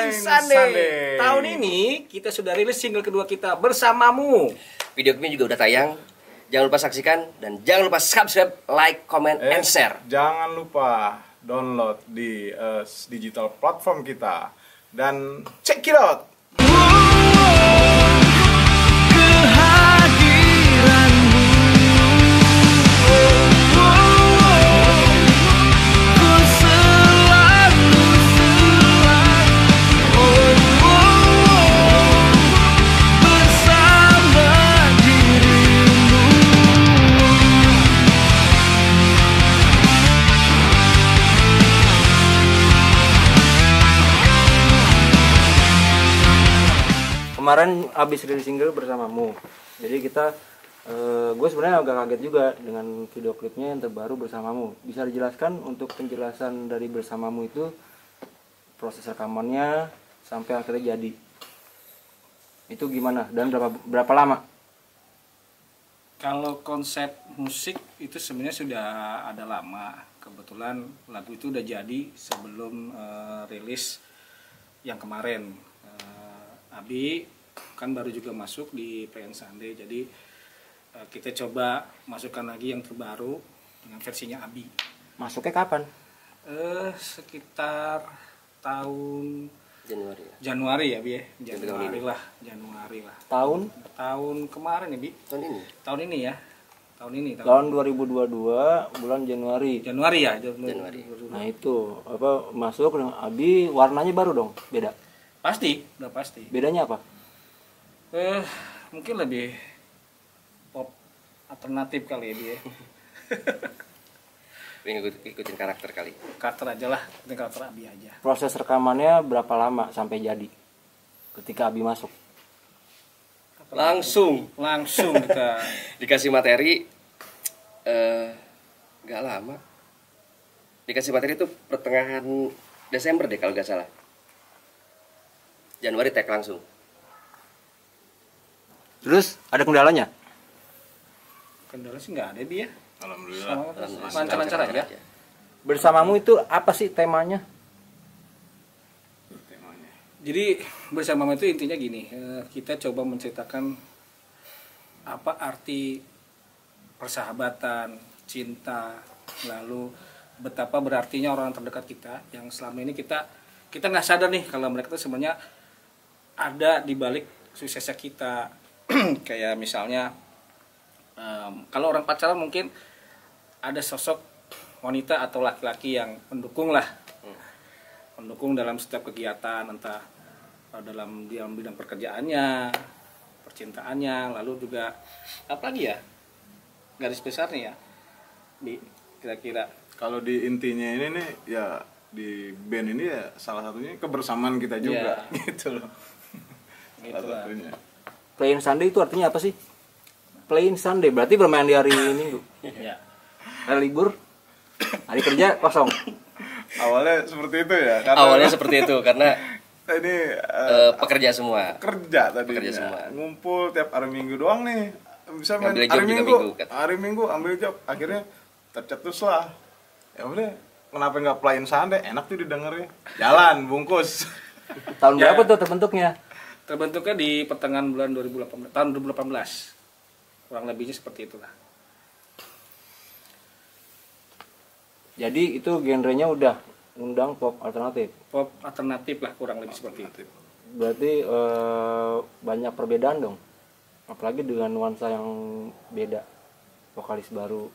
Playing Sunday. Tahun ini kita sudah rilis single kedua kita, Bersamamu. Video klipnya juga udah tayang. Jangan lupa saksikan dan jangan lupa subscribe, like, comment, and share. Jangan lupa download di digital platform kita dan check it out. Kemarin abis rilis single Bersamamu, jadi kita gue sebenarnya agak kaget juga dengan video klipnya yang terbaru Bersamamu. Bisa dijelaskan untuk penjelasan dari Bersamamu itu proses rekamannya sampai akhirnya jadi itu gimana dan berapa lama? Kalau konsep musik itu sebenarnya sudah ada lama. Kebetulan lagu itu udah jadi sebelum rilis yang kemarin. Abi kan baru juga masuk di Playing Sunday, jadi kita coba masukkan lagi yang terbaru dengan versinya Abi. Masuknya kapan? Sekitar tahun Januari ya ya? Bi ya. Januari lah. Tahun kemarin ya Bi? Tahun ini ya. Tahun 2022 bulan Januari. Januari. Nah itu apa masuk dengan Abi, warnanya baru dong, beda. Udah pasti. Bedanya apa? Mungkin lebih pop alternatif kali ya dia. Ikutin karakter kali. Karakter aja lah, ikutin karakter Abi aja. Proses rekamannya berapa lama sampai jadi? Ketika Abi masuk? Langsung kita dikasih materi, gak lama. Dikasih materi itu pertengahan Desember deh kalau gak salah. Januari tag langsung. Terus ada kendalanya? Kendala sih nggak ada Bi ya. Alhamdulillah. Lancar-lancar aja. Bersamamu itu apa sih temanya? Jadi Bersamamu itu intinya gini, kita coba menceritakan apa arti persahabatan, cinta, lalu betapa berartinya orang terdekat kita yang selama ini kita nggak sadar nih kalau mereka itu sebenarnya ada di balik suksesnya kita. Kayak misalnya kalau orang pacaran mungkin ada sosok wanita atau laki-laki yang mendukung dalam setiap kegiatan, entah dalam bidang pekerjaannya, percintaannya, lalu juga apa lagi ya garis besarnya ya Bi, kira-kira. Kalau di intinya ini nih ya di band ini ya salah satunya kebersamaan kita juga gitu loh. Salah satunya. Playing Sunday itu artinya apa sih? Playing Sunday berarti bermain di hari Minggu. Iya. Hari libur, hari kerja kosong. Awalnya seperti itu ya. Karena ini pekerja semua. Kerja tadinya. Ngumpul tiap hari Minggu doang nih. Bisa main hari Minggu ambil job. Akhirnya tercetus lah. Ya udah, kenapa nggak Playing Sunday? Enak tuh didengarnya. Jalan bungkus. Tahun berapa tuh terbentuknya? Terbentuknya di pertengahan bulan 2018, tahun 2018. Kurang lebihnya seperti itulah. Jadi itu genrenya udah undang pop alternatif. Pop alternatif lah kurang lebih seperti itu. Berarti banyak perbedaan dong. Apalagi dengan nuansa yang beda. Vokalis baru.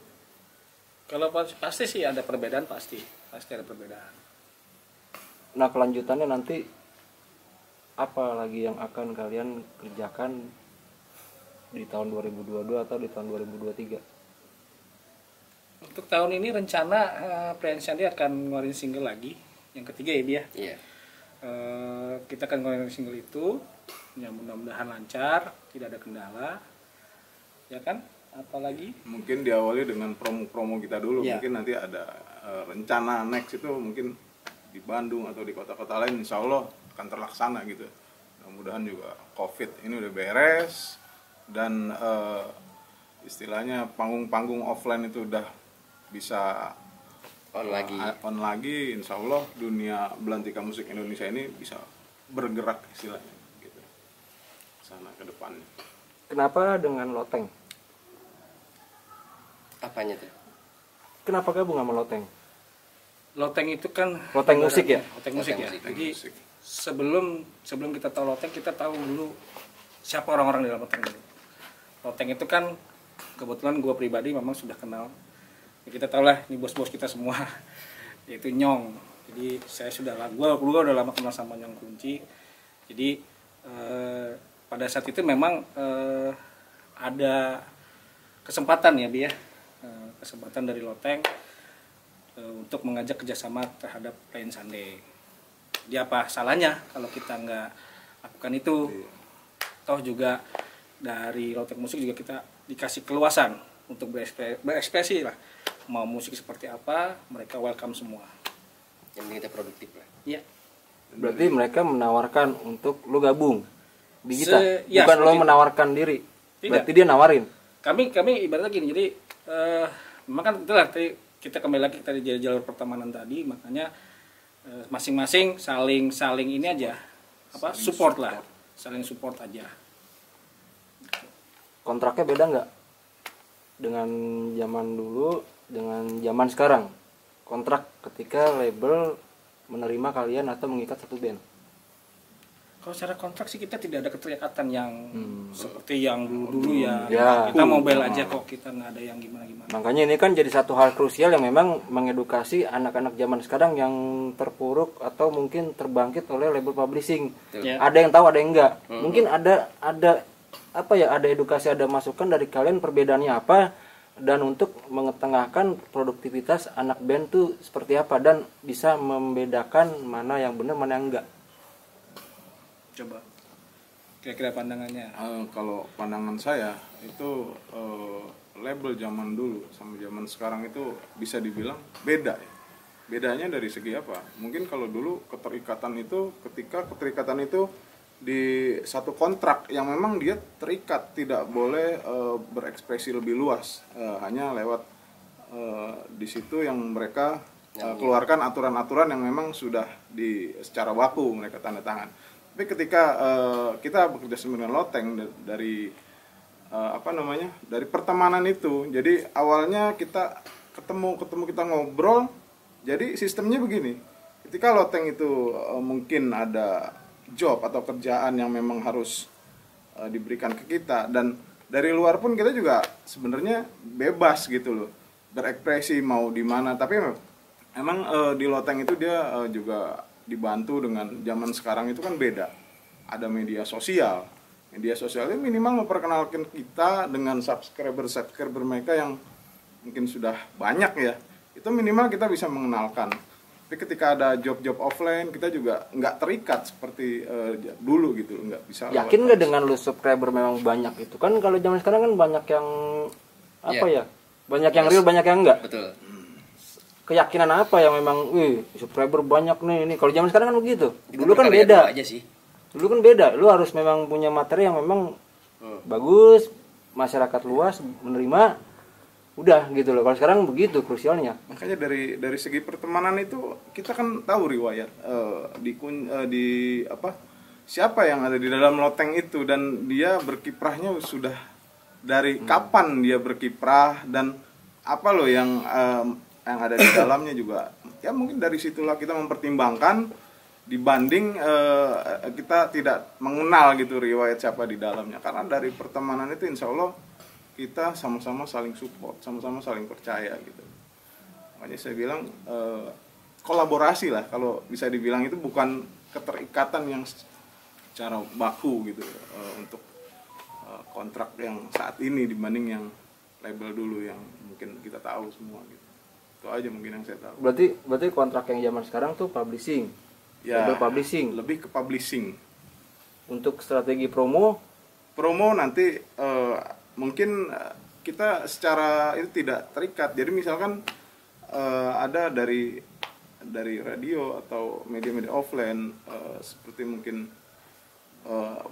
Kalau pasti sih ada perbedaan, pasti ada perbedaan. Nah, kelanjutannya nanti apa lagi yang akan kalian kerjakan di tahun 2022 atau di tahun 2023? Untuk tahun ini rencana Playing Sunday akan ngeluarin single lagi, yang ketiga ya dia. Iya. Kita akan ngeluarin single itu, yang mudah-mudahan lancar, tidak ada kendala, ya kan? Apalagi? Mungkin diawali dengan promo-promo kita dulu. Ya. Mungkin nanti ada rencana next itu mungkin di Bandung atau di kota-kota lain, insya Allah akan terlaksana gitu. Mudah-mudahan juga COVID ini udah beres dan istilahnya panggung-panggung offline itu udah bisa on lagi. Insya Allah dunia belantika musik Indonesia ini bisa bergerak istilahnya gitu sana ke depannya. Kenapa dengan Loteng? Apanya tuh? Kenapa gabung sama Loteng? Loteng itu kan Loteng musik ya? Loteng musik ya. Loteng Jadi musik. sebelum kita tahu Loteng, kita tahu dulu siapa orang-orang di dalam Loteng dulu. Loteng itu kan kebetulan gue pribadi memang sudah kenal. Ya, kita tahu lah ini bos-bos kita semua yaitu Nyong. Jadi saya gue udah lama kenal sama Nyong Kunci. Jadi pada saat itu memang ada kesempatan ya Bi ya. Kesempatan dari Loteng untuk mengajak kerjasama terhadap Plain Sunday. Jadi apa salahnya kalau kita nggak lakukan itu? Toh juga dari Loteng Musik juga kita dikasih keluasan untuk berekspresi lah. Mau musik seperti apa, mereka welcome semua. Yang penting kita produktif lah. Iya. Berarti mereka menawarkan untuk lu gabung di kita, Ya, bukan lo seperti menawarkan diri. Tidak. Berarti dia nawarin. Kami ibaratnya gini, jadi memang kan itulah tadi kita kembali lagi tadi jalur pertemanan tadi, makanya masing-masing saling ini aja apa support lah, saling support aja. Kontraknya beda nggak dengan zaman dulu dengan zaman sekarang? Kontrak ketika label menerima kalian atau mengikat satu band. Kalau secara kontrak sih kita tidak ada keterikatan yang seperti yang dulu ya. Ya. Kita mobile aja kok, kita nggak ada yang gimana-gimana. Makanya ini kan jadi satu hal krusial yang memang mengedukasi anak-anak zaman sekarang yang terpuruk atau mungkin terbangkit oleh label publishing. Ya. Ada yang tahu, ada yang enggak. Mungkin ada apa ya, ada edukasi, ada masukan dari kalian perbedaannya apa, dan untuk mengetengahkan produktivitas anak band tuh seperti apa dan bisa membedakan mana yang benar mana yang enggak. Coba kira-kira pandangannya. Kalau pandangan saya itu label zaman dulu sama zaman sekarang itu bisa dibilang beda ya. Bedanya dari segi apa? Mungkin kalau dulu keterikatan itu di satu kontrak yang memang dia terikat, tidak boleh berekspresi lebih luas, hanya lewat di situ yang mereka keluarkan aturan-aturan yang memang sudah secara baku mereka tanda tangan. Tapi ketika kita bekerja sama dengan Loteng dari dari pertemanan itu, jadi awalnya kita ketemu kita ngobrol, jadi sistemnya begini. Ketika Loteng itu mungkin ada job atau kerjaan yang memang harus diberikan ke kita, dan dari luar pun kita juga sebenarnya bebas gitu loh berekspresi mau di mana, tapi memang di Loteng itu dia juga dibantu dengan zaman sekarang itu kan beda. Ada media sosial itu minimal memperkenalkan kita dengan subscriber mereka yang mungkin sudah banyak ya, itu minimal kita bisa mengenalkan. Tapi ketika ada job offline, kita juga nggak terikat seperti dulu gitu, nggak bisa. Yakin nggak dengan lu subscriber memang banyak itu? Kan kalau zaman sekarang kan banyak yang banyak yang real, banyak yang enggak. Betul. Keyakinan apa yang memang, subscriber banyak nih ini. Kalau zaman sekarang kan begitu. Itu Dulu kan berkarya beda. dulu aja sih. Dulu kan beda. Lu harus memang punya materi yang memang bagus, masyarakat luas menerima, udah gitu loh. Kalau sekarang begitu krusialnya. Makanya dari segi pertemanan itu kita kan tahu riwayat siapa yang ada di dalam Loteng itu, dan dia berkiprahnya sudah dari kapan dia berkiprah, dan apa loh yang ada di dalamnya juga. Ya mungkin dari situlah kita mempertimbangkan dibanding kita tidak mengenal gitu riwayat siapa di dalamnya, karena dari pertemanan itu insya Allah kita sama-sama saling support, sama-sama saling percaya gitu. Makanya saya bilang kolaborasi lah, kalau bisa dibilang itu bukan keterikatan yang secara baku gitu untuk kontrak yang saat ini dibanding yang label dulu yang mungkin kita tahu semua gitu. Itu aja mungkin yang saya tahu. Berarti kontrak yang zaman sekarang tuh publishing. Ya, label publishing. Lebih ke publishing. Untuk strategi promo nanti mungkin kita secara itu tidak terikat. Jadi misalkan ada dari radio atau media-media offline seperti mungkin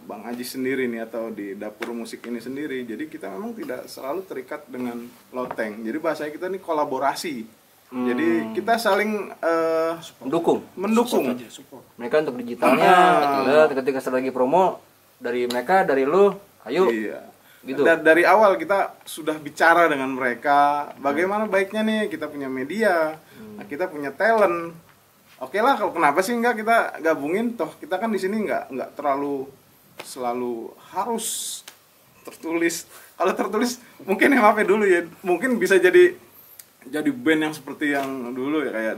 Bang Aji sendiri nih atau di dapur musik ini sendiri. Jadi kita memang tidak selalu terikat dengan Loteng. Jadi bahasa kita ini kolaborasi. Jadi kita saling Mendukung mendukung. Aja, support. mereka untuk digitalnya. Ketika lagi promo dari mereka, dari lu, ayo. Iya. Gitu. Dari awal kita sudah bicara dengan mereka bagaimana baiknya nih kita punya media, kita punya talent. Oke lah, kalau kenapa sih enggak kita gabungin, toh kita kan di sini nggak terlalu selalu harus tertulis. Kalau tertulis mungkin MAP dulu ya, mungkin bisa jadi band yang seperti yang dulu ya, kayak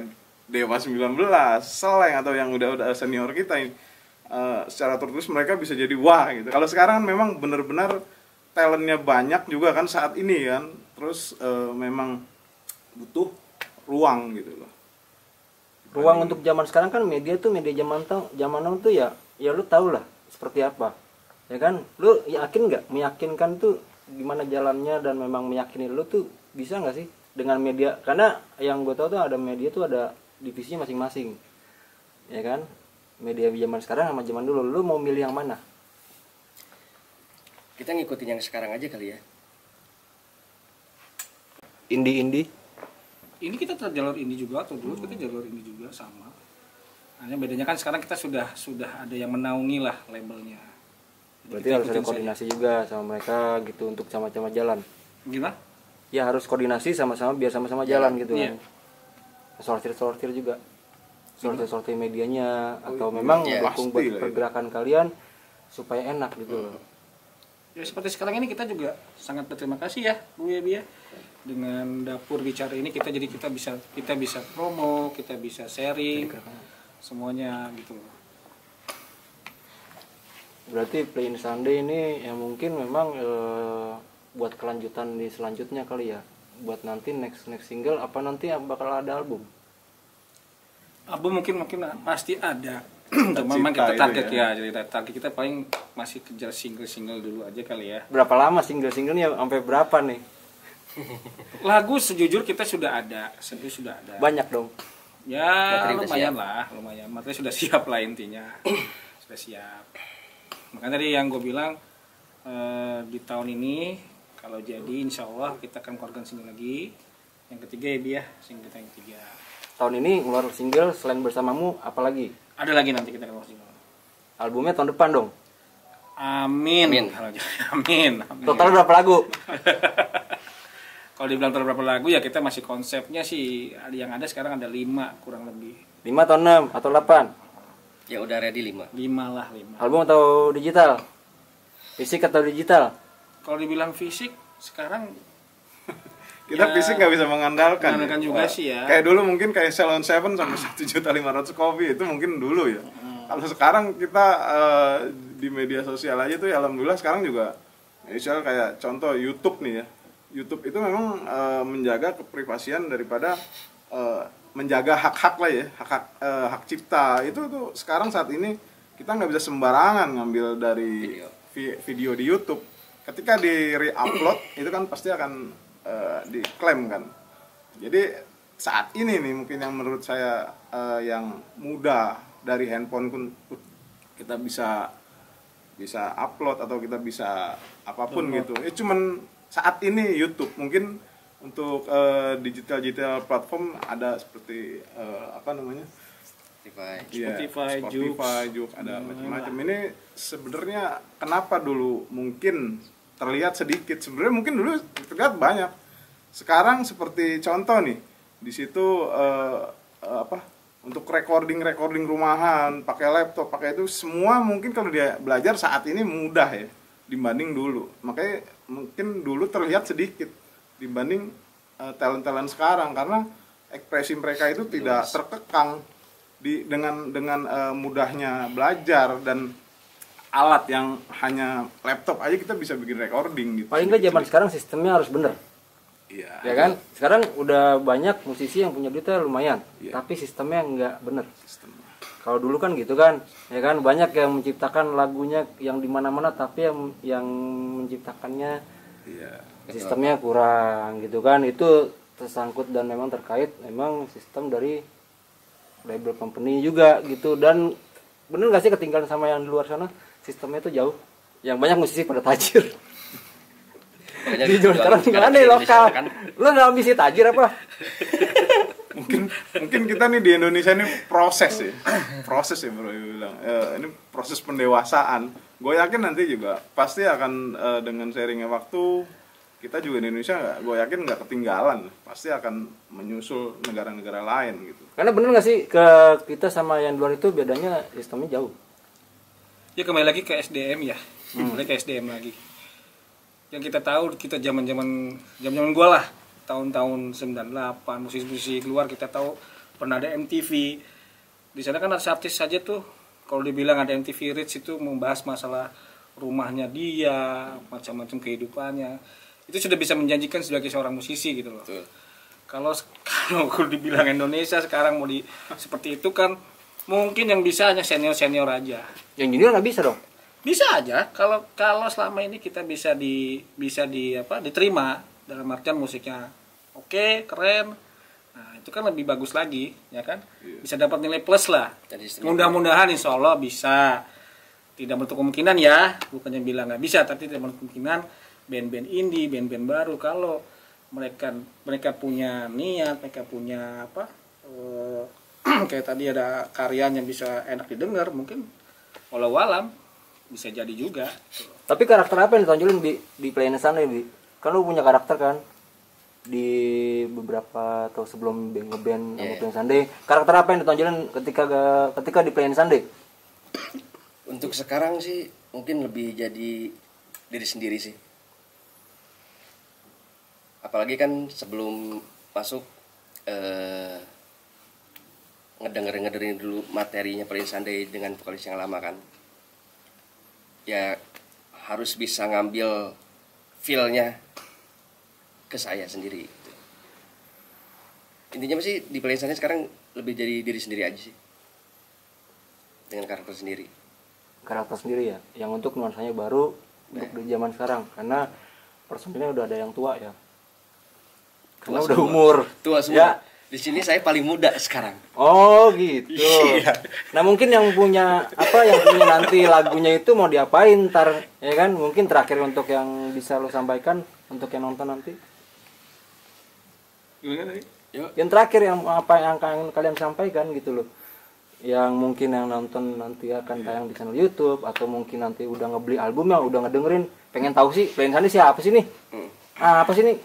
Dewa 19, Seleng, atau yang udah senior kita ini. Secara tertulis mereka bisa jadi wah gitu. Kalau sekarang memang benar-benar talentnya banyak juga kan saat ini kan, terus memang butuh ruang gitu loh. Ruang untuk zaman sekarang kan media zaman now tuh ya lu tau lah seperti apa. Ya kan? Lu yakin nggak? Meyakinkan tuh gimana jalannya, dan memang meyakini lu tuh bisa nggak sih dengan media? Karena yang gue tahu tuh ada media tuh ada divisinya masing-masing. Ya kan? Media zaman sekarang sama zaman dulu, lu mau milih yang mana? Kita ngikutin yang sekarang aja kali ya. Indie. Ini kita jalur ini juga, atau dulu kita jalur ini juga sama. Hanya bedanya kan sekarang kita sudah ada yang menaungi lah labelnya. Berarti harus ada koordinasi juga sama mereka gitu untuk sama-sama jalan. Gimana? Ya harus koordinasi sama-sama biar sama-sama jalan gitu Iya. kan. Sortir juga. Sortir medianya, atau memang Iya, mendukung buat pasti lah itu. pergerakan kalian supaya enak gitu loh. Ya seperti sekarang ini kita juga sangat berterima kasih ya Bu Yebi ya. Dengan dapur bicara ini kita bisa promo, kita bisa sharing semuanya gitu loh. Berarti Play in Sunday ini yang mungkin memang buat kelanjutan di selanjutnya kali ya. Buat nanti next single, apa nanti bakal ada album? Album mungkin pasti ada. Cuma memang kita itu target ya. ya, jadi target kita paling masih kejar single dulu aja kali ya. Berapa lama singlenya, sampai berapa nih? Lagu sejujur kita sudah ada. Banyak dong. Ya Materi udah lumayan siap. lah, lumayan. Materi sudah siap lah intinya. Sudah siap. Makanya tadi yang gue bilang di tahun ini kalau jadi insya Allah kita akan keluarkan single lagi. Yang ketiga ya Bi ya, single kita yang ketiga. Tahun ini ngeluarin single selain Bersamamu apalagi? Ada lagi nanti kita keluar single. Albumnya tahun depan dong. Amin. Amin. Kalau jadi amin. Total berapa lagu? Kalau dibilang total berapa lagu ya kita masih konsepnya sih yang ada sekarang ada 5 kurang lebih. 5 atau 6 atau 8? Ya udah ready 5. 5 lah 5. Album atau digital? Fisik atau digital? Kalau dibilang fisik sekarang Kita Ya, fisik nggak bisa mengandalkan. mengandalkan juga sih ya. Kayak dulu mungkin kayak Salon 7 sampai 1.500.000 kopi itu mungkin dulu ya. Kalau sekarang kita di media sosial aja tuh ya alhamdulillah sekarang juga. Misalnya kayak contoh YouTube nih ya. YouTube itu memang menjaga keprivasian daripada menjaga hak-hak lah ya, hak cipta. Itu tuh sekarang saat ini kita nggak bisa sembarangan ngambil dari video di YouTube. Ketika di re-upload itu kan pasti akan diklaim kan. Jadi saat ini nih mungkin yang menurut saya yang mudah dari handphone pun kita bisa upload atau kita bisa apapun gitu. Cuman saat ini YouTube mungkin untuk digital platform ada seperti apa namanya? Spotify, Juke, ada macam-macam. Ini sebenarnya kenapa dulu mungkin terlihat sedikit, sebenarnya mungkin dulu terlihat banyak. Sekarang seperti contoh nih, di situ untuk recording rumahan, pakai laptop, pakai itu semua mungkin kalau dia belajar saat ini mudah ya dibanding dulu. Makanya mungkin dulu terlihat sedikit dibanding talent sekarang karena ekspresi mereka itu tidak terkekang dengan mudahnya belajar dan alat yang hanya laptop aja kita bisa bikin recording gitu. Paling nggak zaman sekarang sistemnya harus bener. Iya. Ya kan? Sekarang udah banyak musisi yang punya duitnya lumayan, Iya. tapi sistemnya nggak bener. Sistemnya. Kalau dulu kan gitu kan, ya kan banyak yang menciptakan lagunya yang di mana-mana, tapi yang menciptakannya Iya. sistemnya kurang gitu kan. Itu tersangkut dan memang terkait memang sistem dari label company juga gitu. Dan bener nggak sih ketinggalan sama yang di luar sana, sistemnya itu jauh. Yang banyak musisi pada tajir. Di zaman sekarang nggak ada yang lokal. Lu nggak ambisi tajir apa? mungkin kita nih di Indonesia ini proses ya bro bilang. Ini proses pendewasaan. Gue yakin nanti juga pasti akan dengan sharingnya waktu kita juga di Indonesia gue yakin nggak ketinggalan, pasti akan menyusul negara-negara lain gitu. Karena bener nggak sih ke kita sama yang luar itu bedanya sistemnya jauh. Ya kembali lagi ke SDM ya, kembali ke SDM lagi. Yang kita tahu kita zaman gue lah, tahun-tahun 98 musisi-musisi keluar kita tahu pernah ada MTV. Di sana kan artis saja tuh kalau dibilang ada MTV Rich itu membahas masalah rumahnya dia, macam-macam kehidupannya. Itu sudah bisa menjanjikan sebagai seorang musisi gitu loh. Betul. Kalau dibilang Indonesia sekarang mau seperti itu kan mungkin yang bisa hanya senior aja. Yang junior nggak bisa dong. Bisa aja kalau selama ini kita bisa diterima dalam artian musiknya oke, keren. Nah, itu kan lebih bagus lagi, ya kan? Bisa dapat nilai plus lah. Mudah-mudahan insya Allah bisa. Tidak menutup kemungkinan ya, bukannya bilang nggak bisa, tapi tidak menutup kemungkinan band-band indie, band-band baru kalau mereka punya niat, mereka punya kayak tadi ada karyanya bisa enak didengar, mungkin walau alam bisa jadi juga. Tapi karakter apa yang ditonjolin di Planet Sunday, Bi? Kan lu punya karakter kan di beberapa atau sebelum ngeband sama Planet Sunday. Karakter apa yang ditonjolin ketika di Planet Sunday? Untuk sekarang sih mungkin lebih jadi diri sendiri sih. Apalagi kan sebelum masuk ngedengerin dulu materinya Planet Sunday dengan vokalis yang lama kan. Ya harus bisa ngambil feel-nya ke saya sendiri. Intinya sih di Planet Sunday sekarang lebih jadi diri sendiri aja sih. Dengan karakter sendiri. Karakter sendiri ya, yang untuk nuansanya baru untuk di zaman sekarang. Karena personilnya udah ada yang tua ya. Karena udah umur. Tua semua. Ya. Di sini saya paling muda sekarang. Oh gitu. Iya. Nah mungkin yang punya nanti lagunya itu mau diapain ntar, ya kan? Mungkin terakhir untuk yang bisa lo sampaikan untuk yang nonton nanti. Gimana tadi? Yang terakhir yang kalian sampaikan gitu loh. Yang mungkin yang nonton nanti akan tayang di channel YouTube atau mungkin nanti udah ngebeli albumnya, udah ngedengerin, pengen tahu sih Planet Sunday siapa sih nih? Apa sih nih?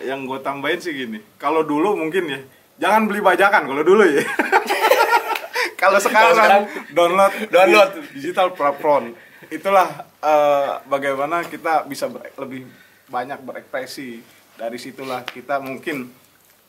Yang gue tambahin sih gini, kalau dulu mungkin ya jangan beli bajakan kalau dulu ya. Kalau sekarang download digital platform. Itulah bagaimana kita bisa lebih banyak berekspresi. Dari situlah kita mungkin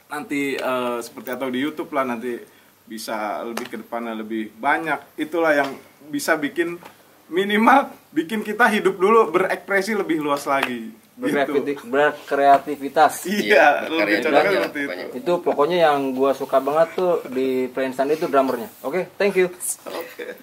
nanti seperti atau di YouTube lah nanti bisa lebih ke depannya lebih banyak. Itulah yang bisa bikin minimal bikin kita hidup dulu berekspresi lebih luas lagi. Berkreativitas. Iya, lebih cocoknya seperti itu. Itu pokoknya yang gua suka banget tuh di Planet Sunday itu drummernya. Oke, thank you. Oke.